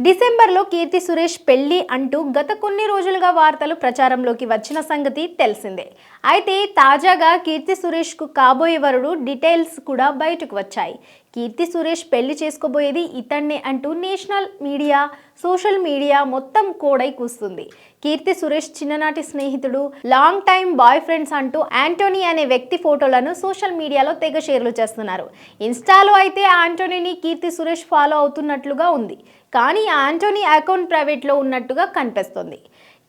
డిసెంబర్లో కీర్తి సురేష్ పెళ్లి అంటూ గత కొన్ని రోజులుగా వార్తలు ప్రచారంలోకి వచ్చిన సంగతి తెలిసిందే. అయితే తాజాగా కీర్తి సురేష్కు కాబోయే వరుడు డీటెయిల్స్ కూడా బయటకు వచ్చాయి. కీర్తి సురేష్ పెళ్లి చేసుకోబోయేది ఇతన్నే అంటూ నేషనల్ మీడియా, సోషల్ మీడియా మొత్తం కోడై కూస్తుంది. కీర్తి సురేష్ చిన్ననాటి స్నేహితుడు, లాంగ్ టైమ్ బాయ్ ఫ్రెండ్స్ అంటూ యాంటోనీ అనే వ్యక్తి ఫోటోలను సోషల్ మీడియాలో తెగ షేర్లు చేస్తున్నారు. ఇన్స్టాలో అయితే యాంటోనీని కీర్తి సురేష్ ఫాలో అవుతున్నట్లుగా ఉంది. కానీ యాంటోనీ అకౌంట్ ప్రైవేట్లో ఉన్నట్టుగా కనిపిస్తుంది.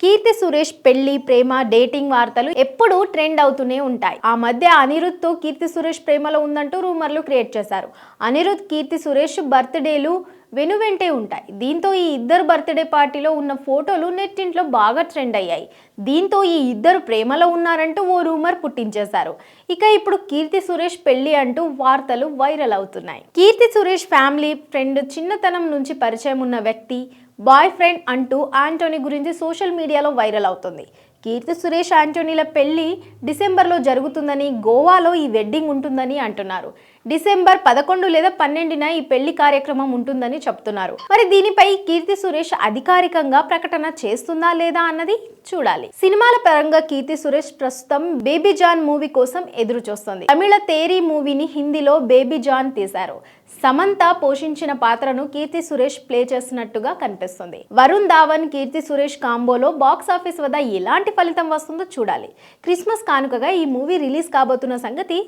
కీర్తి సురేష్ పెళ్లి, ప్రేమ, డేటింగ్ వార్తలు ఎప్పుడూ ట్రెండ్ అవుతూనే ఉంటాయి. ఆ మధ్య అనిరుద్ధ్తో కీర్తి సురేష్ ప్రేమలో ఉందంటూ రూమర్లు క్రియేట్ చేశారు. అనిరుద్ధ్, కీర్తి సురేష్ బర్త్డేలు వెనువెంటే ఉంటాయి. దీంతో ఈ ఇద్దరు బర్త్డే పార్టీలో ఉన్న ఫోటోలు నెట్టింట్లో బాగా ట్రెండ్ అయ్యాయి. దీంతో ఈ ఇద్దరు ప్రేమలో ఉన్నారంటూ ఓ రూమర్ పుట్టించేశారు. ఇక ఇప్పుడు కీర్తి సురేష్ పెళ్లి అంటూ వార్తలు వైరల్ అవుతున్నాయి. కీర్తి సురేష్ ఫ్యామిలీ ఫ్రెండ్, చిన్నతనం నుంచి పరిచయం ఉన్న వ్యక్తి, బాయ్ ఫ్రెండ్ అంటూ యాంటోనీ గురించి సోషల్ మీడియాలో వైరల్ అవుతుంది. కీర్తి సురేష్, యాంటోనీల పెళ్లి డిసెంబర్లో జరుగుతుందని, గోవాలో ఈ వెడ్డింగ్ ఉంటుందని అంటున్నారు. డిసెంబర్ 11 లేదా 12న ఈ పెళ్లి కార్యక్రమం ఉంటుందని చెప్తున్నారు. మరి దీనిపై కీర్తి సురేష్ అధికారికంగా ప్రకటన చేస్తుందా లేదా అన్నది చూడాలి. సినిమాల పరంగా కీర్తి సురేష్ ప్రస్తుతం బేబీ జాన్ మూవీ కోసం ఎదురు చూస్తుంది. తమిళ తేరీ మూవీని హిందీలో బేబీ జాన్ తీశారు. సమంత పోషించిన పాత్రను కీర్తి సురేష్ ప్లే చేస్తున్నట్టుగా కనిపిస్తుంది. వరుణ్ ధావన్, కీర్తి సురేష్ కాంబోలో బాక్స్ ఆఫీస్ వద్ద ఎలాంటి ఫలితం వస్తుందో చూడాలి. క్రిస్మస్ కానుకగా ఈ మూవీ రిలీజ్ కాబోతున్న సంగతి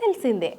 తెలిసిందే.